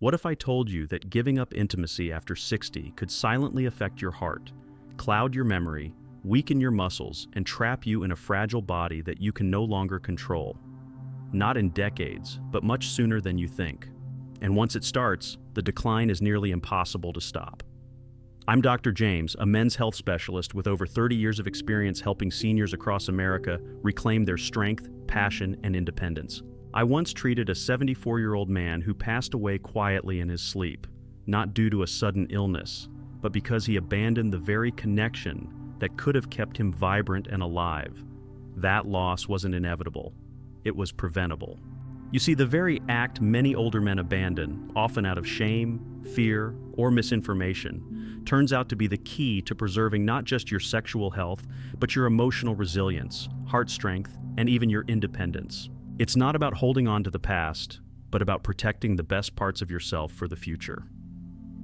What if I told you that giving up intimacy after 60 could silently affect your heart, cloud your memory, weaken your muscles, and trap you in a fragile body that you can no longer control? Not in decades, but much sooner than you think. And once it starts, the decline is nearly impossible to stop. I'm Dr. James, a men's health specialist with over 30 years of experience helping seniors across America reclaim their strength, passion, and independence. I once treated a 74-year-old man who passed away quietly in his sleep, not due to a sudden illness, but because he abandoned the very connection that could have kept him vibrant and alive. That loss wasn't inevitable. It was preventable. You see, the very act many older men abandon, often out of shame, fear, or misinformation, turns out to be the key to preserving not just your sexual health, but your emotional resilience, heart strength, and even your independence. It's not about holding on to the past, but about protecting the best parts of yourself for the future.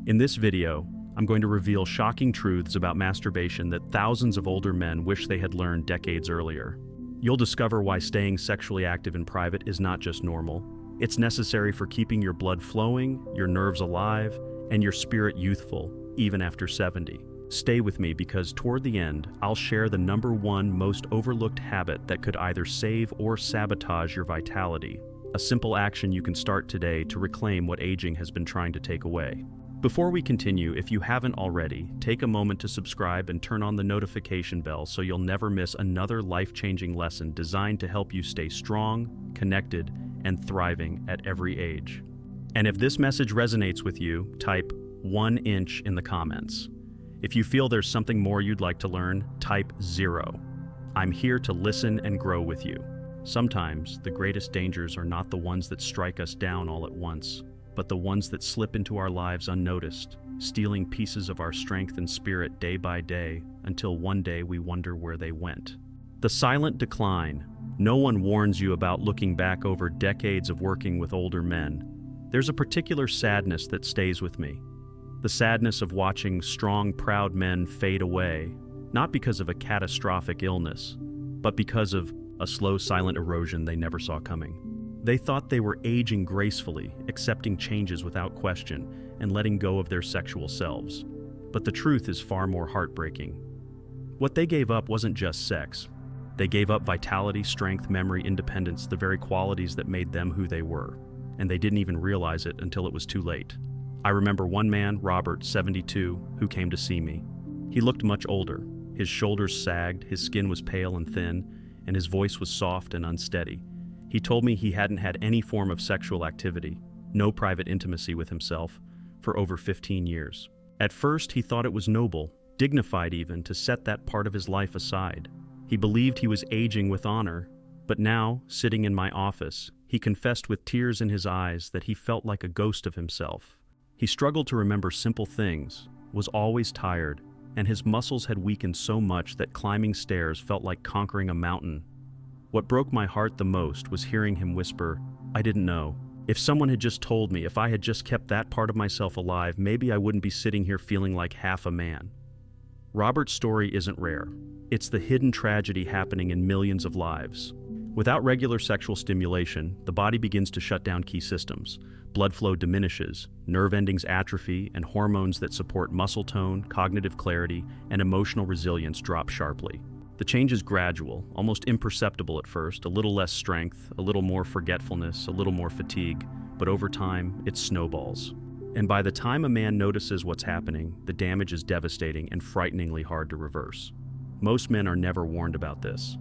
In this video, I'm going to reveal shocking truths about masturbation that thousands of older men wish they had learned decades earlier. You'll discover why staying sexually active in private is not just normal. It's necessary for keeping your blood flowing, your nerves alive, and your spirit youthful, even after 70. Stay with me because toward the end, I'll share the #1 most overlooked habit that could either save or sabotage your vitality. A simple action you can start today to reclaim what aging has been trying to take away. Before we continue, if you haven't already, take a moment to subscribe and turn on the notification bell so you'll never miss another life-changing lesson designed to help you stay strong, connected, and thriving at every age. And if this message resonates with you, type 1 inch in the comments. If you feel there's something more you'd like to learn, type 0. I'm here to listen and grow with you. Sometimes, the greatest dangers are not the ones that strike us down all at once, but the ones that slip into our lives unnoticed, stealing pieces of our strength and spirit day by day until one day we wonder where they went. The silent decline. No one warns you about looking back over decades of working with older men. There's a particular sadness that stays with me. The sadness of watching strong, proud men fade away, not because of a catastrophic illness, but because of a slow, silent erosion they never saw coming. They thought they were aging gracefully, accepting changes without question, and letting go of their sexual selves. But the truth is far more heartbreaking. What they gave up wasn't just sex. They gave up vitality, strength, memory, independence, the very qualities that made them who they were. And they didn't even realize it until it was too late. I remember one man, Robert, 72, who came to see me. He looked much older. His shoulders sagged, his skin was pale and thin, and his voice was soft and unsteady. He told me he hadn't had any form of sexual activity, no private intimacy with himself, for over 15 years. At first, he thought it was noble, dignified even, to set that part of his life aside. He believed he was aging with honor, but now, sitting in my office, he confessed with tears in his eyes that he felt like a ghost of himself. He struggled to remember simple things, was always tired, and his muscles had weakened so much that climbing stairs felt like conquering a mountain. What broke my heart the most was hearing him whisper, "I didn't know. If someone had just told me, if I had just kept that part of myself alive, maybe I wouldn't be sitting here feeling like half a man." Robert's story isn't rare. It's the hidden tragedy happening in millions of lives. Without regular sexual stimulation, the body begins to shut down key systems. Blood flow diminishes, nerve endings atrophy, and hormones that support muscle tone, cognitive clarity, and emotional resilience drop sharply. The change is gradual, almost imperceptible at first, a little less strength, a little more forgetfulness, a little more fatigue, but over time, it snowballs. And by the time a man notices what's happening, the damage is devastating and frighteningly hard to reverse. Most men are never warned about this.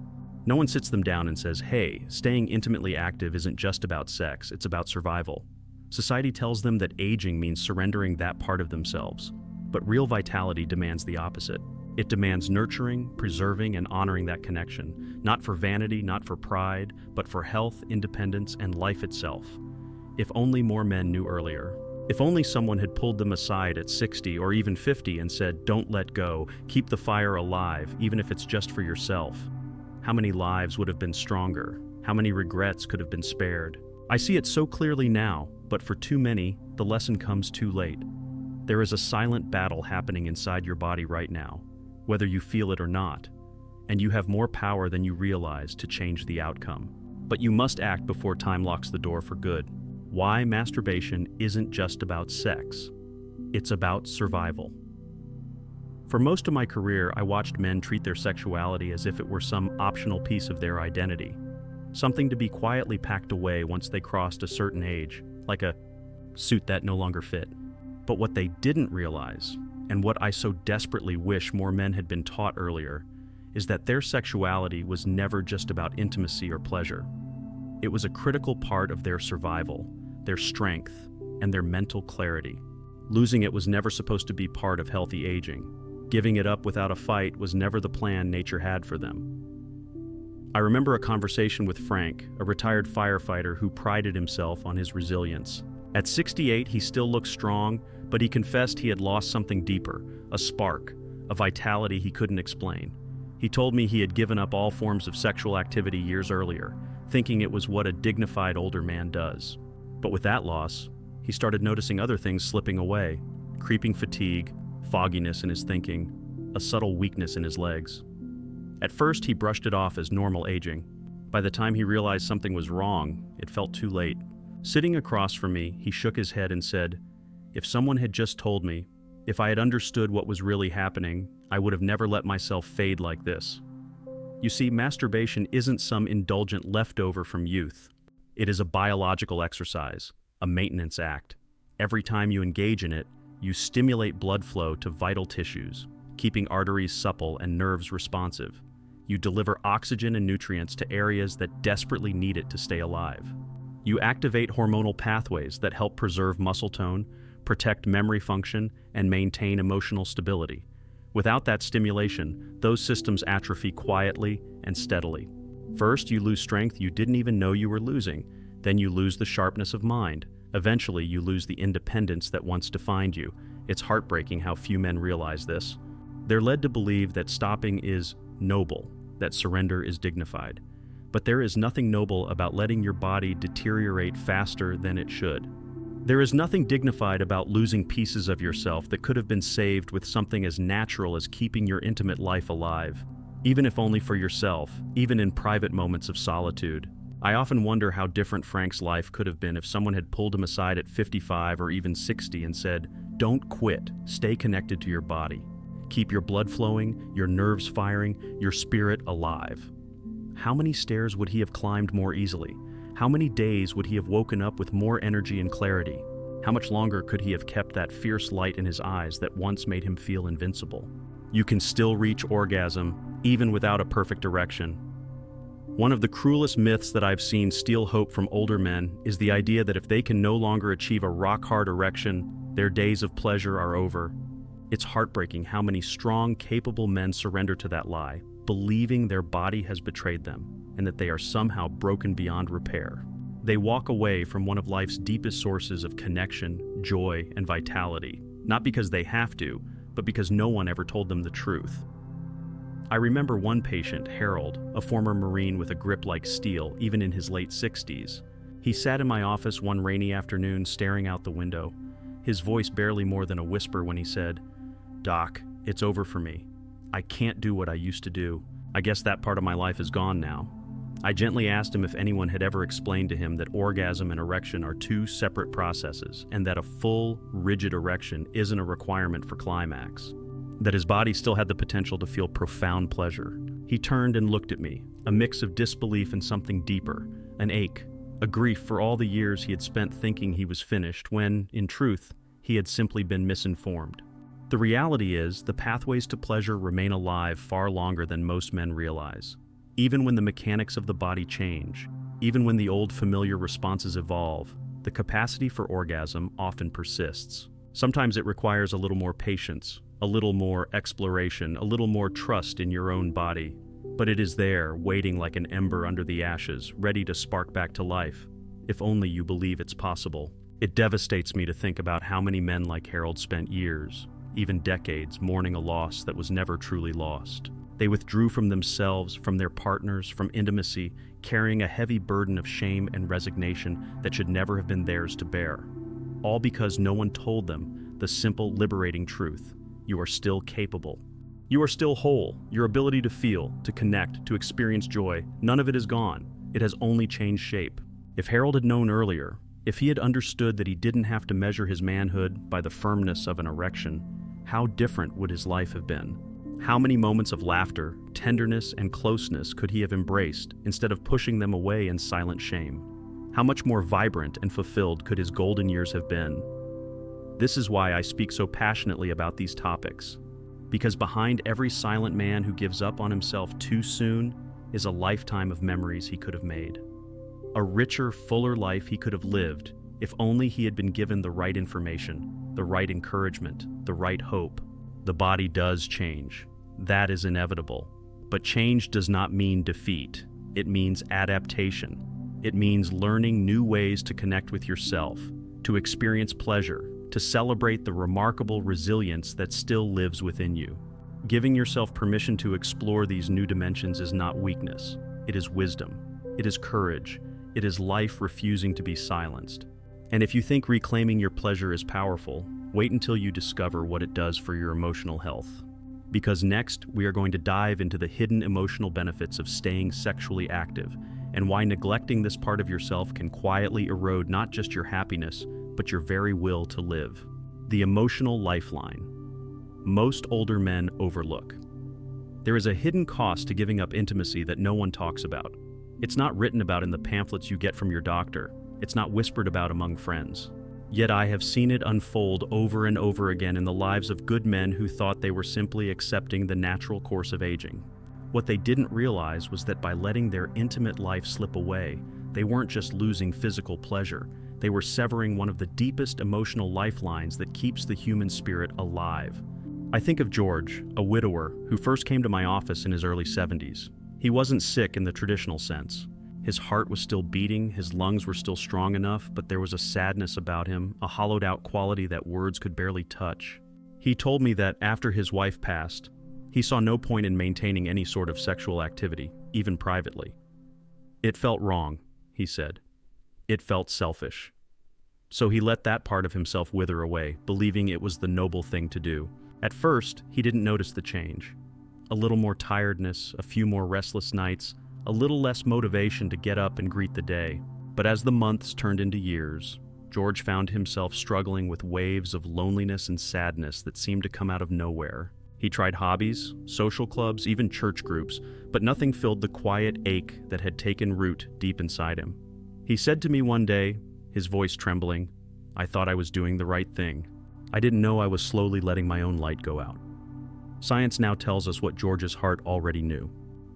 No one sits them down and says, "Hey, staying intimately active isn't just about sex, it's about survival." Society tells them that aging means surrendering that part of themselves, but real vitality demands the opposite. It demands nurturing, preserving, and honoring that connection, not for vanity, not for pride, but for health, independence, and life itself. If only more men knew earlier. If only someone had pulled them aside at 60 or even 50 and said, "Don't let go, keep the fire alive, even if it's just for yourself." How many lives would have been stronger? How many regrets could have been spared? I see it so clearly now, but for too many, the lesson comes too late. There is a silent battle happening inside your body right now, whether you feel it or not, and you have more power than you realize to change the outcome. But you must act before time locks the door for good. why masturbation isn't just about sex. It's about survival. For most of my career, I watched men treat their sexuality as if it were some optional piece of their identity, something to be quietly packed away once they crossed a certain age, like a suit that no longer fit. But what they didn't realize, and what I so desperately wish more men had been taught earlier, is that their sexuality was never just about intimacy or pleasure. It was a critical part of their survival, their strength, and their mental clarity. Losing it was never supposed to be part of healthy aging. Giving it up without a fight was never the plan nature had for them. I remember a conversation with Frank, a retired firefighter who prided himself on his resilience. At 68, he still looked strong, but he confessed he had lost something deeper, a spark, a vitality he couldn't explain. He told me he had given up all forms of sexual activity years earlier, thinking it was what a dignified older man does. But with that loss, he started noticing other things slipping away: creeping fatigue, fogginess in his thinking, a subtle weakness in his legs. At first, he brushed it off as normal aging. By the time he realized something was wrong, it felt too late. Sitting across from me, he shook his head and said, "If someone had just told me, if I had understood what was really happening, I would have never let myself fade like this." You see, masturbation isn't some indulgent leftover from youth. It is a biological exercise, a maintenance act. Every time you engage in it, you stimulate blood flow to vital tissues, keeping arteries supple and nerves responsive. You deliver oxygen and nutrients to areas that desperately need it to stay alive. You activate hormonal pathways that help preserve muscle tone, protect memory function, and maintain emotional stability. Without that stimulation, those systems atrophy quietly and steadily. First, you lose strength you didn't even know you were losing. Then you lose the sharpness of mind. Eventually, you lose the independence that once defined you. It's heartbreaking how few men realize this. They're led to believe that stopping is noble, that surrender is dignified. But there is nothing noble about letting your body deteriorate faster than it should. There is nothing dignified about losing pieces of yourself that could have been saved with something as natural as keeping your intimate life alive, even if only for yourself, even in private moments of solitude. I often wonder how different Frank's life could have been if someone had pulled him aside at 55 or even 60 and said, "Don't quit, stay connected to your body. Keep your blood flowing, your nerves firing, your spirit alive." How many stairs would he have climbed more easily? How many days would he have woken up with more energy and clarity? How much longer could he have kept that fierce light in his eyes that once made him feel invincible? You can still reach orgasm, even without a perfect erection. One of the cruelest myths that I've seen steal hope from older men is the idea that if they can no longer achieve a rock-hard erection, their days of pleasure are over. It's heartbreaking how many strong, capable men surrender to that lie, believing their body has betrayed them and that they are somehow broken beyond repair. They walk away from one of life's deepest sources of connection, joy, and vitality, not because they have to, but because no one ever told them the truth. I remember one patient, Harold, a former Marine with a grip like steel, even in his late 60s. He sat in my office one rainy afternoon staring out the window, his voice barely more than a whisper when he said, "Doc, it's over for me. I can't do what I used to do. I guess that part of my life is gone now." I gently asked him if anyone had ever explained to him that orgasm and erection are two separate processes, and that a full, rigid erection isn't a requirement for climax. That his body still had the potential to feel profound pleasure. He turned and looked at me, a mix of disbelief and something deeper, an ache, a grief for all the years he had spent thinking he was finished when, in truth, he had simply been misinformed. The reality is, the pathways to pleasure remain alive far longer than most men realize. Even when the mechanics of the body change, even when the old familiar responses evolve, the capacity for orgasm often persists. Sometimes it requires a little more patience, a little more exploration, a little more trust in your own body. But it is there, waiting like an ember under the ashes, ready to spark back to life, if only you believe it's possible. It devastates me to think about how many men like Harold spent years, even decades, mourning a loss that was never truly lost. They withdrew from themselves, from their partners, from intimacy, carrying a heavy burden of shame and resignation that should never have been theirs to bear. All because no one told them the simple, liberating truth: you are still capable. You are still whole. Your ability to feel, to connect, to experience joy, none of it is gone. It has only changed shape. If Harold had known earlier, If he had understood that he didn't have to measure his manhood by the firmness of an erection, how different would his life have been? How many moments of laughter, tenderness, and closeness could he have embraced instead of pushing them away in silent shame? How much more vibrant and fulfilled could his golden years have been? This is why I speak so passionately about these topics. Because behind every silent man who gives up on himself too soon is a lifetime of memories he could have made. A richer, fuller life he could have lived if only he had been given the right information, the right encouragement, the right hope. The body does change. That is inevitable. But change does not mean defeat. It means adaptation. It means learning new ways to connect with yourself, to experience pleasure, to celebrate the remarkable resilience that still lives within you. Giving yourself permission to explore these new dimensions is not weakness. It is wisdom. It is courage. It is life refusing to be silenced. And if you think reclaiming your pleasure is powerful, wait until you discover what it does for your emotional health. Because next, we are going to dive into the hidden emotional benefits of staying sexually active and why neglecting this part of yourself can quietly erode not just your happiness, but your very will to live. The emotional lifeline. Most older men overlook. There is a hidden cost to giving up intimacy that no one talks about. It's not written about in the pamphlets you get from your doctor. It's not whispered about among friends. Yet I have seen it unfold over and over again in the lives of good men who thought they were simply accepting the natural course of aging. What they didn't realize was that by letting their intimate life slip away, they weren't just losing physical pleasure. They were severing one of the deepest emotional lifelines that keeps the human spirit alive. I think of George, a widower, who first came to my office in his early 70s. He wasn't sick in the traditional sense. His heart was still beating, his lungs were still strong enough, but there was a sadness about him, a hollowed-out quality that words could barely touch. He told me that after his wife passed, he saw no point in maintaining any sort of sexual activity, even privately. It felt wrong, he said. It felt selfish. So he let that part of himself wither away, believing it was the noble thing to do. At first, he didn't notice the change. A little more tiredness, a few more restless nights, a little less motivation to get up and greet the day. But as the months turned into years, George found himself struggling with waves of loneliness and sadness that seemed to come out of nowhere. He tried hobbies, social clubs, even church groups, but nothing filled the quiet ache that had taken root deep inside him. He said to me one day, his voice trembling, "I thought I was doing the right thing. I didn't know I was slowly letting my own light go out." Science now tells us what George's heart already knew.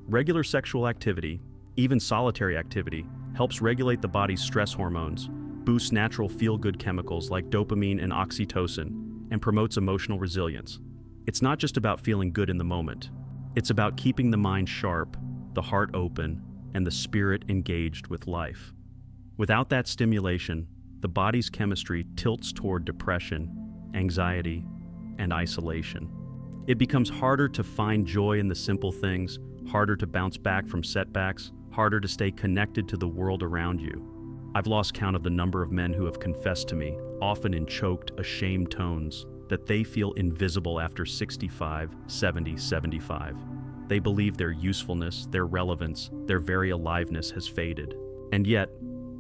Regular sexual activity, even solitary activity, helps regulate the body's stress hormones, boosts natural feel-good chemicals like dopamine and oxytocin, and promotes emotional resilience. It's not just about feeling good in the moment. It's about keeping the mind sharp, the heart open, and the spirit engaged with life. Without that stimulation, the body's chemistry tilts toward depression, anxiety, and isolation. It becomes harder to find joy in the simple things, harder to bounce back from setbacks, harder to stay connected to the world around you. I've lost count of the number of men who have confessed to me, often in choked, ashamed tones, that they feel invisible after 65, 70, 75. They believe their usefulness, their relevance, their very aliveness has faded. And yet,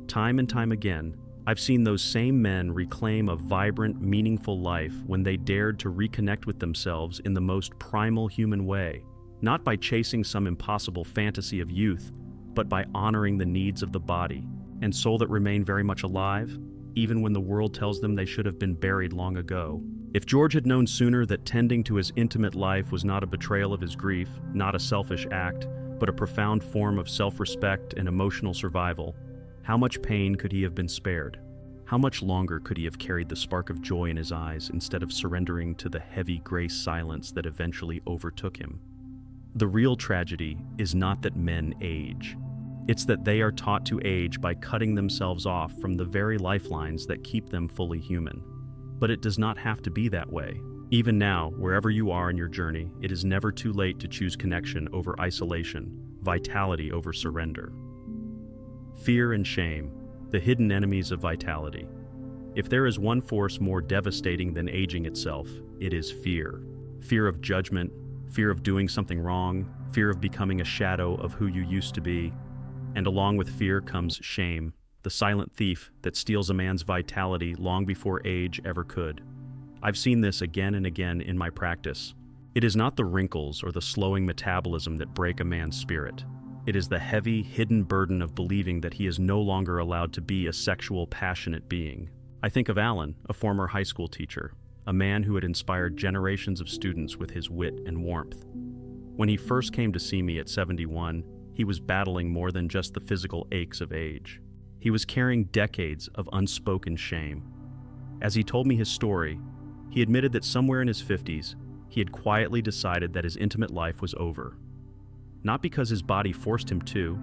time and time again, I've seen those same men reclaim a vibrant, meaningful life when they dared to reconnect with themselves in the most primal human way, not by chasing some impossible fantasy of youth, but by honoring the needs of the body and soul that remain very much alive, even when the world tells them they should have been buried long ago. If George had known sooner that tending to his intimate life was not a betrayal of his grief, not a selfish act, but a profound form of self-respect and emotional survival, how much pain could he have been spared? How much longer could he have carried the spark of joy in his eyes instead of surrendering to the heavy gray silence that eventually overtook him? The real tragedy is not that men age. It's that they are taught to age by cutting themselves off from the very lifelines that keep them fully human. But it does not have to be that way. Even now, wherever you are in your journey, it is never too late to choose connection over isolation, vitality over surrender. Fear and shame, the hidden enemies of vitality. If there is one force more devastating than aging itself, it is fear. Fear of judgment, fear of doing something wrong, fear of becoming a shadow of who you used to be. And along with fear comes shame, the silent thief that steals a man's vitality long before age ever could. I've seen this again and again in my practice. It is not the wrinkles or the slowing metabolism that break a man's spirit. It is the heavy, hidden burden of believing that he is no longer allowed to be a sexual, passionate being. I think of Alan, a former high school teacher, a man who had inspired generations of students with his wit and warmth. When he first came to see me at 71, he was battling more than just the physical aches of age. He was carrying decades of unspoken shame. As he told me his story, he admitted that somewhere in his 50s, he had quietly decided that his intimate life was over. Not because his body forced him to,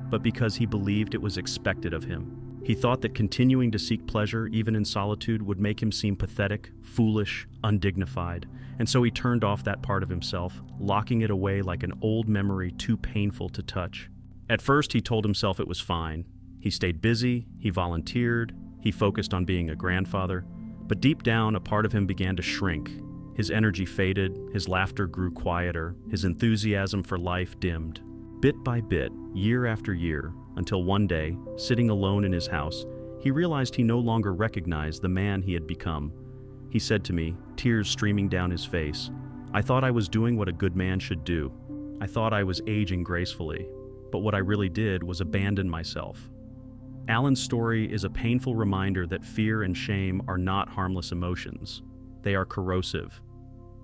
but because he believed it was expected of him. He thought that continuing to seek pleasure, even in solitude, would make him seem pathetic, foolish, undignified, and so he turned off that part of himself, locking it away like an old memory too painful to touch. At first, he told himself it was fine. He stayed busy, he volunteered, he focused on being a grandfather, but deep down, a part of him began to shrink. His energy faded, his laughter grew quieter, his enthusiasm for life dimmed. Bit by bit, year after year, until one day, sitting alone in his house, he realized he no longer recognized the man he had become. He said to me, tears streaming down his face, "I thought I was doing what a good man should do. I thought I was aging gracefully, but what I really did was abandon myself." Alan's story is a painful reminder that fear and shame are not harmless emotions. They are corrosive.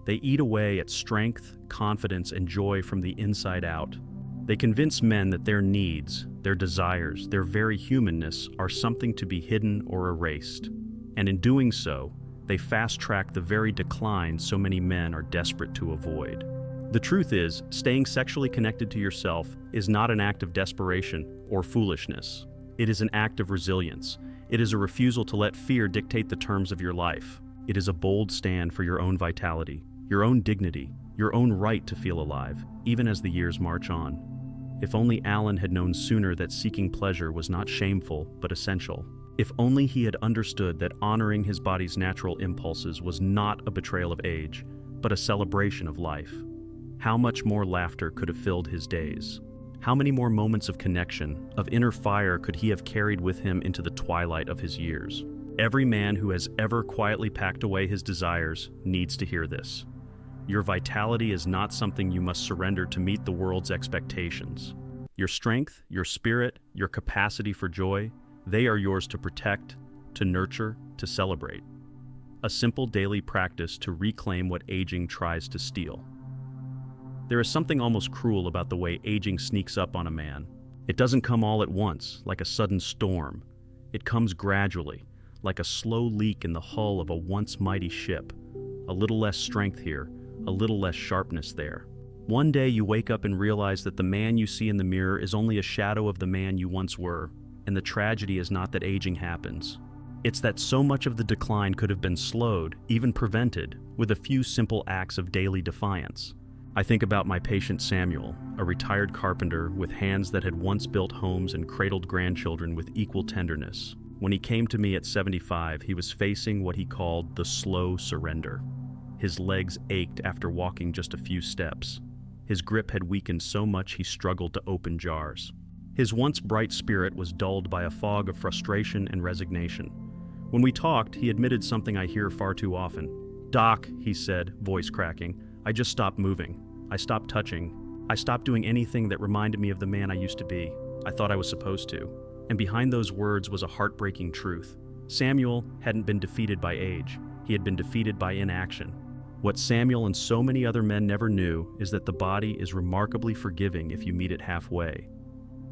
They eat away at strength, confidence, and joy from the inside out. They convince men that their needs, their desires, their very humanness are something to be hidden or erased. And in doing so, they fast-track the very decline so many men are desperate to avoid. The truth is, staying sexually connected to yourself is not an act of desperation or foolishness. It is an act of resilience. It is a refusal to let fear dictate the terms of your life. It is a bold stand for your own vitality, your own dignity, your own right to feel alive, even as the years march on. If only Alan had known sooner that seeking pleasure was not shameful, but essential. If only he had understood that honoring his body's natural impulses was not a betrayal of age, but a celebration of life. How much more laughter could have filled his days? How many more moments of connection, of inner fire could he have carried with him into the twilight of his years? Every man who has ever quietly packed away his desires needs to hear this. Your vitality is not something you must surrender to meet the world's expectations. Your strength, your spirit, your capacity for joy, they are yours to protect, to nurture, to celebrate. A simple daily practice to reclaim what aging tries to steal. There is something almost cruel about the way aging sneaks up on a man. It doesn't come all at once, like a sudden storm. It comes gradually, like a slow leak in the hull of a once mighty ship. A little less strength here, a little less sharpness there. One day you wake up and realize that the man you see in the mirror is only a shadow of the man you once were, and the tragedy is not that aging happens. It's that so much of the decline could have been slowed, even prevented, with a few simple acts of daily defiance. I think about my patient Samuel, a retired carpenter with hands that had once built homes and cradled grandchildren with equal tenderness. When he came to me at 75, he was facing what he called the slow surrender. His legs ached after walking just a few steps. His grip had weakened so much he struggled to open jars. His once bright spirit was dulled by a fog of frustration and resignation. When we talked, he admitted something I hear far too often. "Doc," he said, voice cracking, "I just stopped moving. I stopped touching. I stopped doing anything that reminded me of the man I used to be. I thought I was supposed to." And behind those words was a heartbreaking truth. Samuel hadn't been defeated by age. He had been defeated by inaction. What Samuel and so many other men never knew is that the body is remarkably forgiving if you meet it halfway.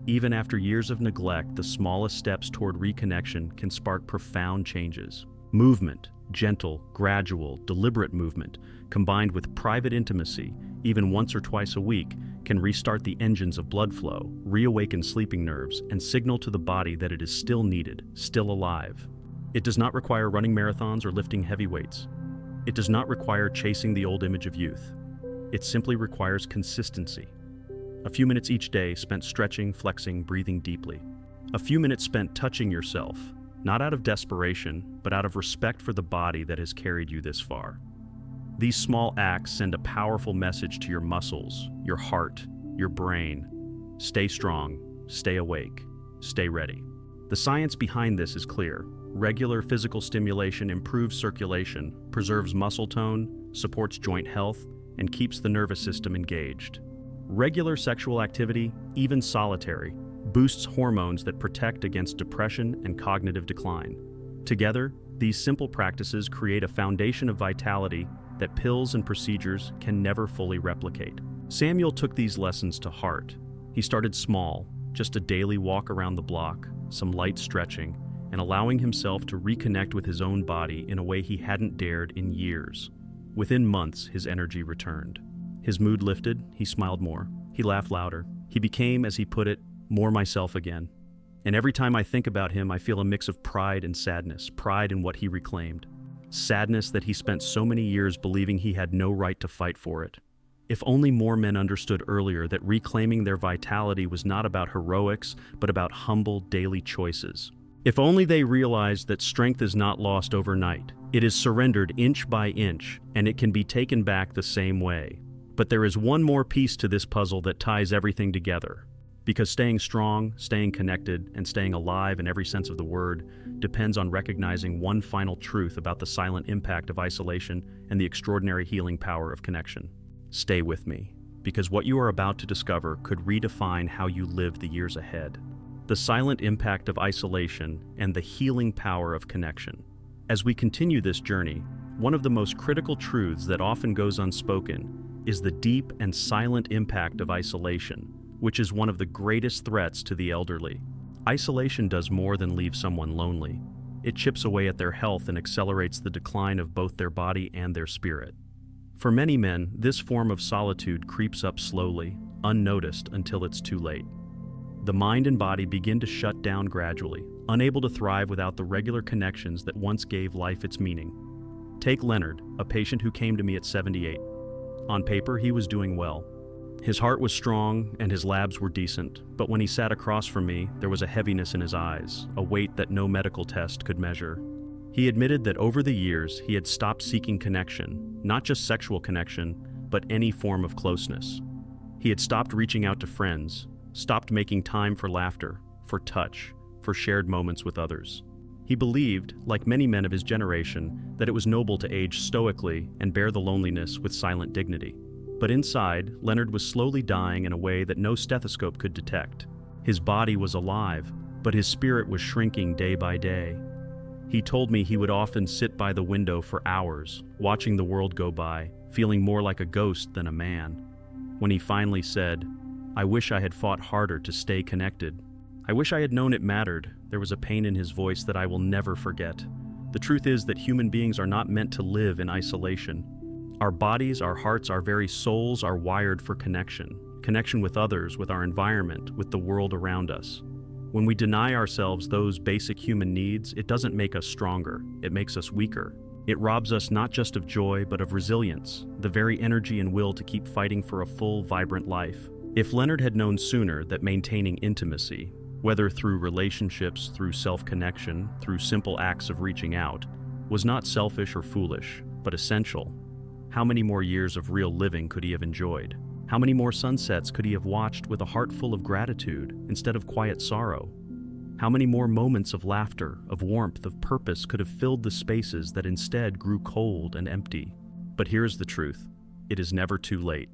Even after years of neglect, the smallest steps toward reconnection can spark profound changes. Movement, gentle, gradual, deliberate movement, combined with private intimacy, even once or twice a week, can restart the engines of blood flow, reawaken sleeping nerves, and signal to the body that it is still needed, still alive. It does not require running marathons or lifting heavy weights. It does not require chasing the old image of youth. It simply requires consistency. A few minutes each day spent stretching, flexing, breathing deeply. A few minutes spent touching yourself, not out of desperation, but out of respect for the body that has carried you this far. These small acts send a powerful message to your muscles, your heart, your brain. Stay strong, stay awake, stay ready. The science behind this is clear. Regular physical stimulation improves circulation, preserves muscle tone, supports joint health, and keeps the nervous system engaged. Regular sexual activity, even solitary, boosts hormones that protect against depression and cognitive decline. Together, these simple practices create a foundation of vitality that pills and procedures can never fully replicate. Samuel took these lessons to heart. He started small, just a daily walk around the block, some light stretching, and allowing himself to reconnect with his own body in a way he hadn't dared in years. Within months, his energy returned. His mood lifted, he smiled more, he laughed louder. He became, as he put it, more myself again. And every time I think about him, I feel a mix of pride and sadness, pride in what he reclaimed. Sadness that he spent so many years believing he had no right to fight for it. If only more men understood earlier that reclaiming their vitality was not about heroics, but about humble daily choices. If only they realized that strength is not lost overnight. It is surrendered inch by inch, and it can be taken back the same way. But there is one more piece to this puzzle that ties everything together. Because staying strong, staying connected, and staying alive in every sense of the word depends on recognizing one final truth about the silent impact of isolation and the extraordinary healing power of connection. Stay with me, because what you are about to discover could redefine how you live the years ahead. The silent impact of isolation and the healing power of connection. As we continue this journey, one of the most critical truths that often goes unspoken is the deep and silent impact of isolation, which is one of the greatest threats to the elderly. Isolation does more than leave someone lonely. It chips away at their health and accelerates the decline of both their body and their spirit. For many men, this form of solitude creeps up slowly, unnoticed until it's too late. The mind and body begin to shut down gradually, unable to thrive without the regular connections that once gave life its meaning. Take Leonard, a patient who came to me at 78. On paper, he was doing well. His heart was strong and his labs were decent, but when he sat across from me, there was a heaviness in his eyes, a weight that no medical test could measure. He admitted that over the years, he had stopped seeking connection, not just sexual connection, but any form of closeness. He had stopped reaching out to friends, stopped making time for laughter, for touch, for shared moments with others. He believed, like many men of his generation, that it was noble to age stoically and bear the loneliness with silent dignity. But inside, Leonard was slowly dying in a way that no stethoscope could detect. His body was alive, but his spirit was shrinking day by day. He told me he would often sit by the window for hours, watching the world go by, feeling more like a ghost than a man. When he finally said, "I wish I had fought harder to stay connected. I wish I had known it mattered," there was a pain in his voice that I will never forget. The truth is that human beings are not meant to live in isolation. Our bodies, our hearts, our very souls are wired for connection. Connection with others, with our environment, with the world around us. When we deny ourselves those basic human needs, it doesn't make us stronger, it makes us weaker. It robs us not just of joy, but of resilience, the very energy and will to keep fighting for a full, vibrant life. If Leonard had known sooner that maintaining intimacy, whether through relationships, through self-connection, through simple acts of reaching out, was not selfish or foolish, but essential, how many more years of real living could he have enjoyed? How many more sunsets could he have watched with a heart full of gratitude instead of quiet sorrow? How many more moments of laughter, of warmth, of purpose could have filled the spaces that instead grew cold and empty? But here's the truth. It is never too late.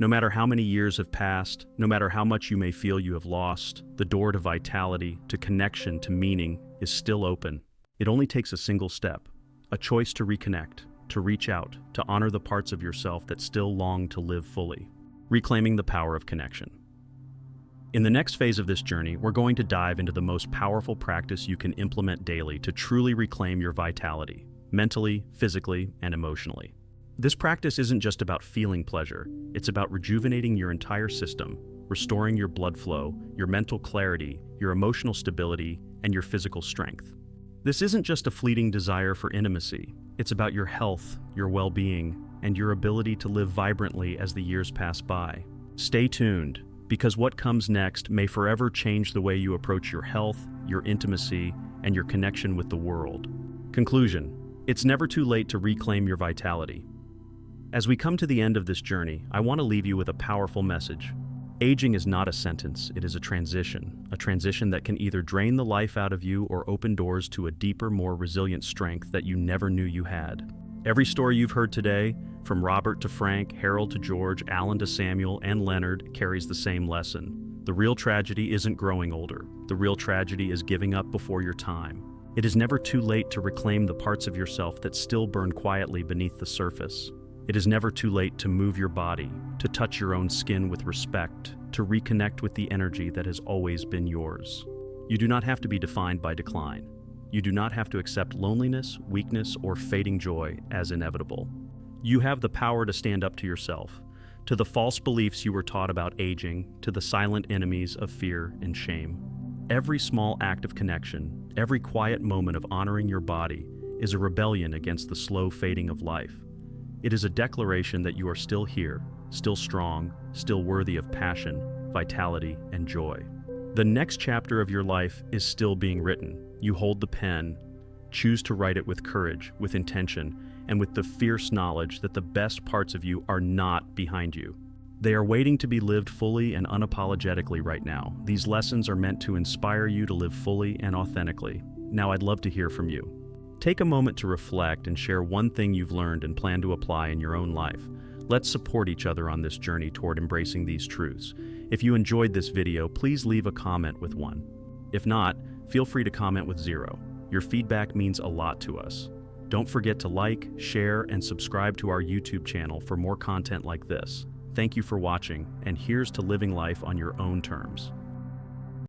No matter how many years have passed, no matter how much you may feel you have lost, the door to vitality, to connection, to meaning is still open. It only takes a single step, a choice to reconnect, to reach out, to honor the parts of yourself that still long to live fully. Reclaiming the power of connection. In the next phase of this journey, we're going to dive into the most powerful practice you can implement daily to truly reclaim your vitality, mentally, physically, and emotionally. This practice isn't just about feeling pleasure, it's about rejuvenating your entire system, restoring your blood flow, your mental clarity, your emotional stability, and your physical strength. This isn't just a fleeting desire for intimacy, it's about your health, your well-being, and your ability to live vibrantly as the years pass by. Stay tuned, because what comes next may forever change the way you approach your health, your intimacy, and your connection with the world. Conclusion: it's never too late to reclaim your vitality. As we come to the end of this journey, I want to leave you with a powerful message. Aging is not a sentence, it is a transition that can either drain the life out of you or open doors to a deeper, more resilient strength that you never knew you had. Every story you've heard today, from Robert to Frank, Harold to George, Alan to Samuel, and Leonard, carries the same lesson. The real tragedy isn't growing older. The real tragedy is giving up before your time. It is never too late to reclaim the parts of yourself that still burn quietly beneath the surface. It is never too late to move your body, to touch your own skin with respect, to reconnect with the energy that has always been yours. You do not have to be defined by decline. You do not have to accept loneliness, weakness, or fading joy as inevitable. You have the power to stand up to yourself, to the false beliefs you were taught about aging, to the silent enemies of fear and shame. Every small act of connection, every quiet moment of honoring your body is a rebellion against the slow fading of life. It is a declaration that you are still here, still strong, still worthy of passion, vitality, and joy. The next chapter of your life is still being written. You hold the pen, choose to write it with courage, with intention, and with the fierce knowledge that the best parts of you are not behind you. They are waiting to be lived fully and unapologetically right now. These lessons are meant to inspire you to live fully and authentically. Now I'd love to hear from you. Take a moment to reflect and share one thing you've learned and plan to apply in your own life. Let's support each other on this journey toward embracing these truths. If you enjoyed this video, please leave a comment with 1. If not, feel free to comment with 0. Your feedback means a lot to us. Don't forget to like, share, and subscribe to our YouTube channel for more content like this. Thank you for watching, and here's to living life on your own terms.